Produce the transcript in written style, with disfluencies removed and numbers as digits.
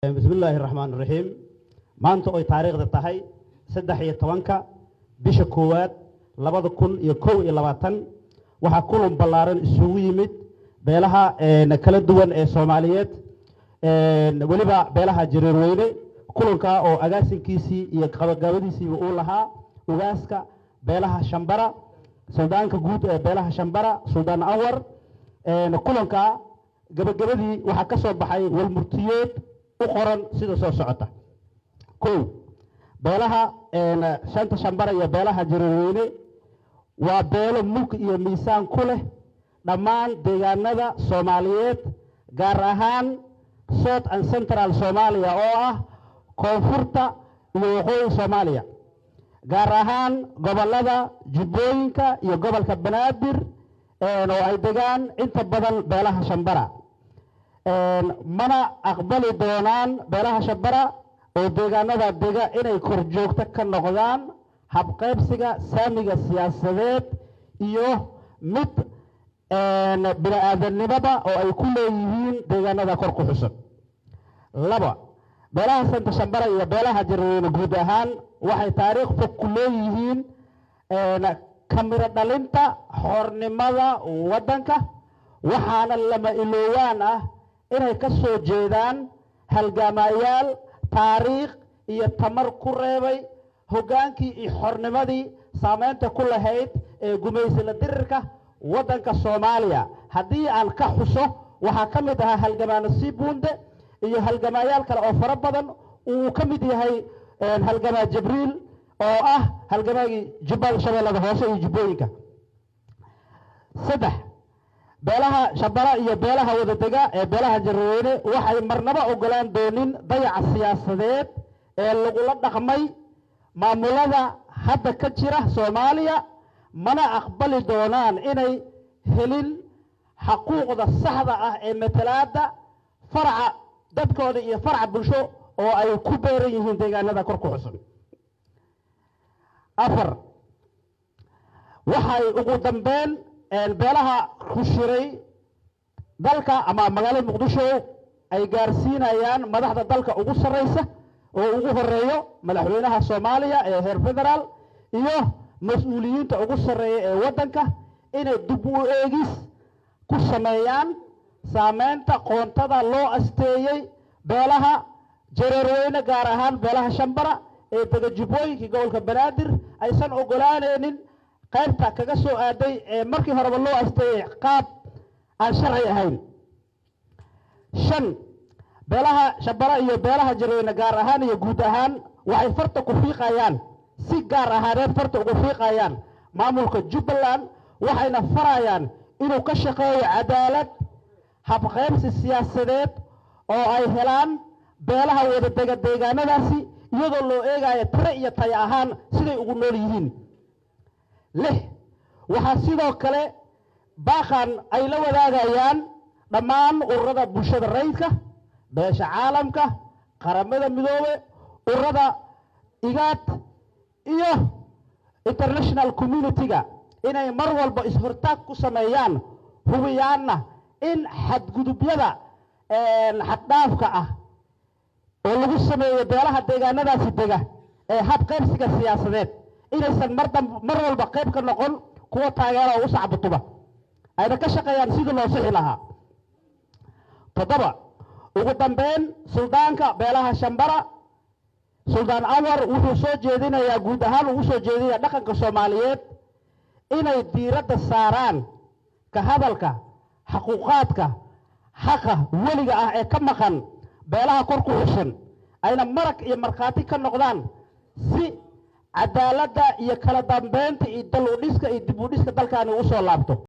بسم الله الرحمن الرحيم maanta oo taariikhda tahay 13 bisha koowaad 2021 waxa kulan ballaaran isugu yimid beelaha kala duwan ee Soomaaliyeed waliba beelaha Jareerweyne kulanka oo agaasinkiisii iyo qabagabadiisii uu lahaa ugaaska beelaha Shambara Suudaanka guud ee beelaha Shambara Suudaan Awar kulanka gabagabadii waxa ka soo baxay walmurtiyeed وقرن سيد سو سعطة كو بلها شنت شمبرة يا بلها جريريني وبيل ملك يا ميسان كله دمان ديانة سوماليات جارهان صوت أن سنترال سوماليا أو كونفورتا يوهو سوماليا جارهان قبل هذا جبوينكا يا قبل كبنادر نو أيدجان أنت بدل بلها شمبرة mana aqbali doonaan beelaha Shambara oo deegaanada dega inay kor joogto ka noqdaan hab qaybsiga saamiga siyaasadeed iyo mid bini'aadanimada oo ay ku leeyihiin deegaanada kor ku xusan laba beelaha Santa Shambara iyo beelaha Jareerweyne guud ahaan waxay taariikh fog ku leeyihiin kamira dhalinta xornimada wadanka waxaana lama iloowaan ah inay ka soo jeedaan halgamayaal taariikh iyo tamar ku reebay hogaankii iyo xornimadii saameynta ku lahayd ee gumaysiga dirirka wadanka Soomaaliya hadii aan ka xuso waxa kamid ah halgamaano Sibuunde iyo halgamayaal kale oo fara badan uu kamid yahay halgamaa Jibriil oo ah halgamaagii Jubal Shabeellada Hoose iyo Jubbooyinka saddex beelaha Shambara iyo beelaha wadadega ee beelaha Jareerweyne waxay marnaba ogolaan doonin dayaca siyaasadeed ee lagu la dhaqmay maamulada hadda ka jira Soomaaliya mana aqbali doonaan inay helin xuquuqda saxda ah ee matalaada farca dadkooda iyo farca bulsho oo ay ku beeran yihiin deegaanada kor ku xusan afar waxay ugu dambeyn beelaha ku shiray dalka ama magaalada Muqdisho ay gaarsiinayaan madaxda dalka ugu sareysa oo ugu horeeyo madaxweynaha Soomaaliya ee heer federaal iyo mas'uuliyiinta ugu sareeya ee wadanka inay dib u eegis ku sameeyaan saameynta qoontada loo asteeyay beelaha Jareerweyne gaar ahaan beelaha Shambara ee Jubbooyinka gobolka Banaadir aysan ogolaanaynin qaybta kaga soo aaday ee markii horeba loo asteeyay qaab aan sharci ahayn shan beelaha Shambara iyo beelaha Jareerweyne gaar ahaan iyo guud ahaan waxay farta ku fiiqayaan si gaar ahaaneed farta ugu fiiqayaan maamulka Jubbaland waxayna farayaan inuu ka shaqeeyo cadaalad hab qaybsi siyaasadeed oo ay helaan beelaha wadadega deegaanadaasi iyadoo loo eegayo tiro iyo tay ahaan siday ugu nool yihiin lix waxa sidoo kale baaqan ay la wadaagayaan dhammaan ururada bulshada rayidka beesha caalamka qaramada midoobe ururada IGAD iyo international community-ga inay mar walba ishortaag ku sameeyaan hubiyaana in xadgudubyada xad-dhaafka ah oo lagu sameeyo beelaha deegaanadaasi dega ee hab qaybsiga siyaasadeed inaysan mar walba qayb ka noqon kuwa taageero u sacbatuba ayna ka shaqeeyaan sidii loo sixi lahaa toddoba ugu dambeyn suldaanka beelaha Shambara Suudaan Awar wuxuu soo jeedinayaa guud ahaan uu soo jeedinayaa dhaqanka Soomaaliyeed inay diiradda saaraan ka hadalka xuquuqaadka xaqa weliga ah ee ka maqan beelaha kor ku xusan ayna marag iyo markhaati ka noqdaan si cadaaladda iyo kala dambeynta iyo dal u dhiska iyo dib u dhiska dalkaani u soo laabto